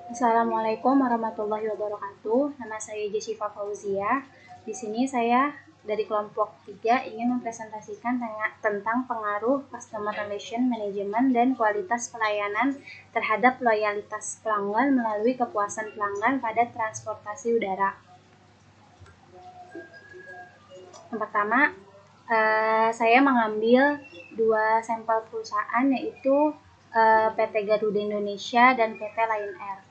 Assalamualaikum warahmatullahi wabarakatuh. Nama saya Jessica Fauzia. Di sini saya dari kelompok 3 ingin mempresentasikan tentang pengaruh Customer Relation Management dan kualitas pelayanan terhadap loyalitas pelanggan melalui kepuasan pelanggan pada transportasi udara. Yang pertama, saya mengambil dua sampel perusahaan, yaitu PT Garuda Indonesia dan PT Lion Air.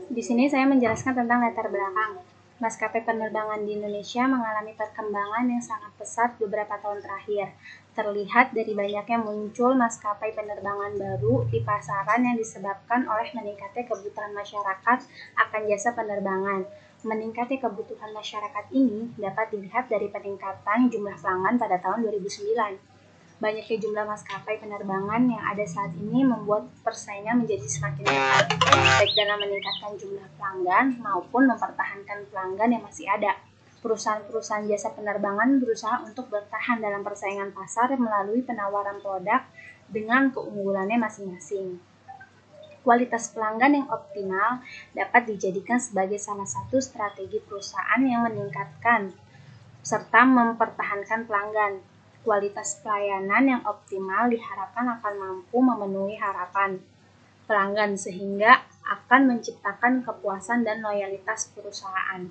Di sini saya menjelaskan tentang latar belakang. Maskapai penerbangan di Indonesia mengalami perkembangan yang sangat pesat beberapa tahun terakhir. Terlihat dari banyaknya muncul maskapai penerbangan baru di pasaran yang disebabkan oleh meningkatnya kebutuhan masyarakat akan jasa penerbangan. Meningkatnya kebutuhan masyarakat ini dapat dilihat dari peningkatan jumlah pelanggan pada tahun 2009. Banyaknya jumlah maskapai penerbangan yang ada saat ini membuat persaingan menjadi semakin ketat, baik dalam meningkatkan jumlah pelanggan maupun mempertahankan pelanggan yang masih ada. Perusahaan-perusahaan jasa penerbangan berusaha untuk bertahan dalam persaingan pasar melalui penawaran produk dengan keunggulannya masing-masing. Kualitas pelanggan yang optimal dapat dijadikan sebagai salah satu strategi perusahaan yang meningkatkan serta mempertahankan pelanggan. Kualitas pelayanan yang optimal diharapkan akan mampu memenuhi harapan pelanggan sehingga akan menciptakan kepuasan dan loyalitas perusahaan.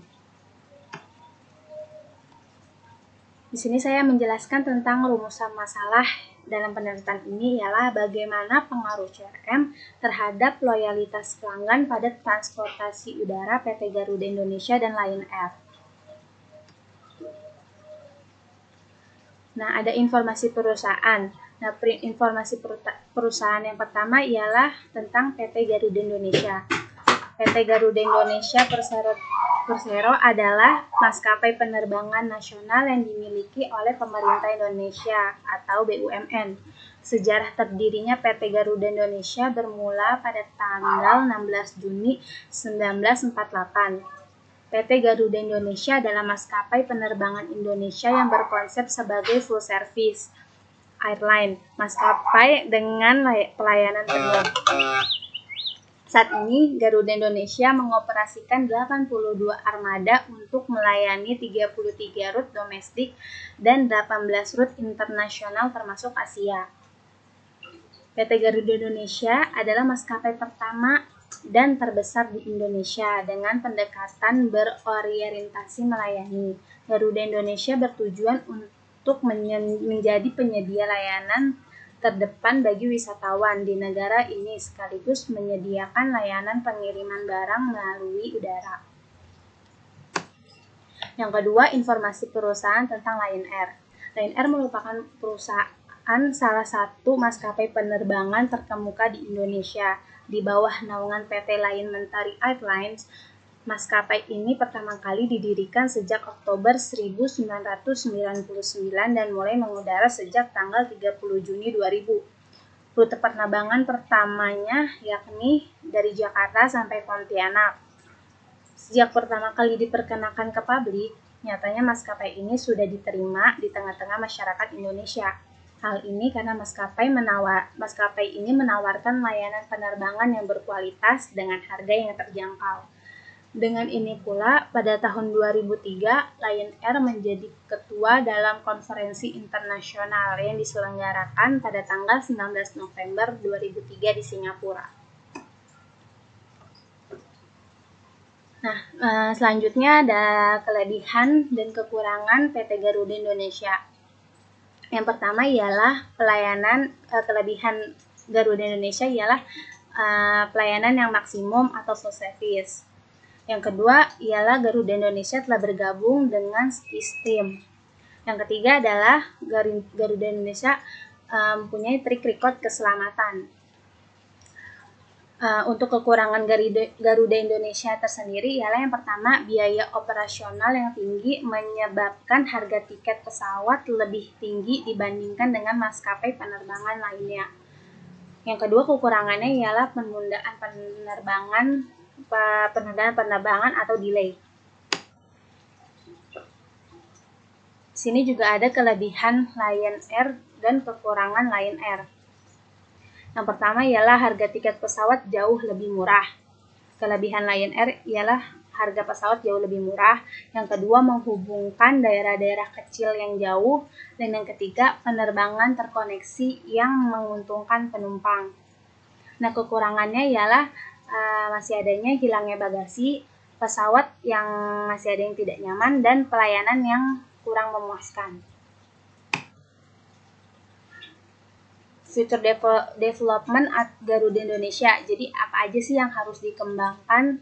Di sini saya menjelaskan tentang rumusan masalah dalam penelitian ini ialah bagaimana pengaruh CRM terhadap loyalitas pelanggan pada transportasi udara PT Garuda Indonesia dan Lion Air. Nah, ada informasi perusahaan. Nah, informasi perusahaan yang pertama ialah tentang PT Garuda Indonesia. PT Garuda Indonesia Persero adalah maskapai penerbangan nasional yang dimiliki oleh pemerintah Indonesia atau BUMN. Sejarah terdirinya PT Garuda Indonesia bermula pada tanggal 16 Juni 1948. PT Garuda Indonesia adalah maskapai penerbangan Indonesia yang berkonsep sebagai full service airline, maskapai dengan pelayanan penuh. Saat ini, Garuda Indonesia mengoperasikan 82 armada untuk melayani 33 rute domestik dan 18 rute internasional termasuk Asia. PT Garuda Indonesia adalah maskapai pertama dan terbesar di Indonesia dengan pendekatan berorientasi melayani. Garuda Indonesia bertujuan untuk menjadi penyedia layanan terdepan bagi wisatawan di negara ini sekaligus menyediakan layanan pengiriman barang melalui udara. Yang kedua, informasi perusahaan tentang Lion Air. Lion Air merupakan perusahaan salah satu maskapai penerbangan terkemuka di Indonesia. Di bawah naungan PT Lion Mentari Airlines, maskapai ini pertama kali didirikan sejak Oktober 1999 dan mulai mengudara sejak tanggal 30 Juni 2000. Rute penerbangan pertamanya yakni dari Jakarta sampai Pontianak. Sejak pertama kali diperkenalkan ke publik, nyatanya maskapai ini sudah diterima di tengah-tengah masyarakat Indonesia. Hal ini karena maskapai ini menawarkan layanan penerbangan yang berkualitas dengan harga yang terjangkau. Dengan ini pula, pada tahun 2003, Lion Air menjadi ketua dalam konferensi internasional yang diselenggarakan pada tanggal 19 November 2003 di Singapura. Nah, selanjutnya ada kelebihan dan kekurangan PT Garuda Indonesia. Yang pertama ialah kelebihan Garuda Indonesia ialah pelayanan yang maksimum atau full service. Yang kedua ialah Garuda Indonesia telah bergabung dengan Swissteam. Yang ketiga adalah Garuda Indonesia mempunyai track record keselamatan. Untuk kekurangan Garuda Indonesia tersendiri ialah yang pertama, biaya operasional yang tinggi menyebabkan harga tiket pesawat lebih tinggi dibandingkan dengan maskapai penerbangan lainnya. Yang kedua, kekurangannya ialah penundaan penerbangan atau delay. Di sini juga ada kelebihan Lion Air dan kekurangan Lion Air. Yang pertama ialah harga tiket pesawat jauh lebih murah. Kelebihan Lion Air ialah harga pesawat jauh lebih murah. Yang kedua, menghubungkan daerah-daerah kecil yang jauh. Dan yang ketiga, penerbangan terkoneksi yang menguntungkan penumpang. Nah, kekurangannya ialah masih adanya hilangnya bagasi, pesawat yang masih ada yang tidak nyaman, dan pelayanan yang kurang memuaskan. Future development at Garuda Indonesia. Jadi apa aja sih yang harus dikembangkan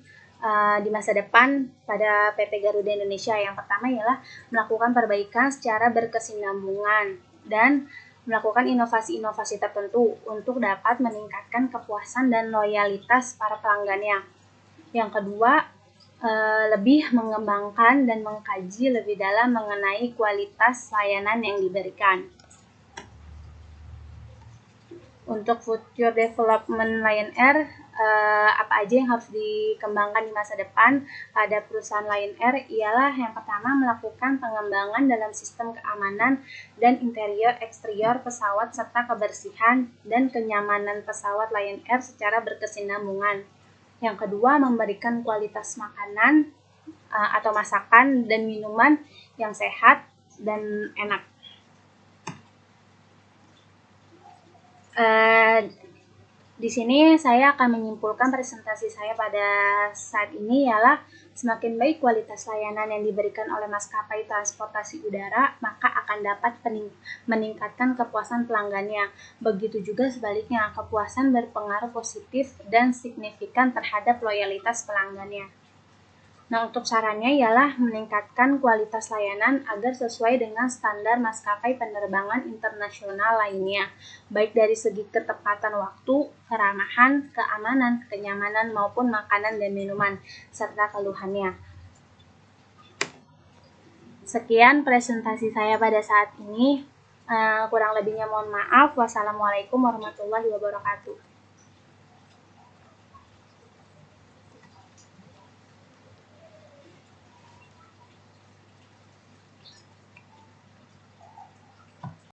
di masa depan pada PT Garuda Indonesia? Yang pertama ialah melakukan perbaikan secara berkesinambungan dan melakukan inovasi-inovasi tertentu untuk dapat meningkatkan kepuasan dan loyalitas para pelanggannya. Yang kedua, lebih mengembangkan dan mengkaji lebih dalam mengenai kualitas layanan yang diberikan. Untuk future development Lion Air, apa aja yang harus dikembangkan di masa depan pada perusahaan Lion Air ialah yang pertama, melakukan pengembangan dalam sistem keamanan dan interior eksterior pesawat serta kebersihan dan kenyamanan pesawat Lion Air secara berkesinambungan. Yang kedua, memberikan kualitas makanan atau masakan dan minuman yang sehat dan enak. Di sini saya akan menyimpulkan presentasi saya pada saat ini ialah semakin baik kualitas layanan yang diberikan oleh maskapai transportasi udara, maka akan dapat meningkatkan kepuasan pelanggannya. Begitu juga sebaliknya, kepuasan berpengaruh positif dan signifikan terhadap loyalitas pelanggannya. Nah, untuk sarannya ialah meningkatkan kualitas layanan agar sesuai dengan standar maskapai penerbangan internasional lainnya, baik dari segi ketepatan waktu, keramahan, keamanan, kenyamanan, maupun makanan dan minuman, serta keluhannya. Sekian presentasi saya pada saat ini. Kurang lebihnya mohon maaf. Wassalamualaikum warahmatullahi wabarakatuh.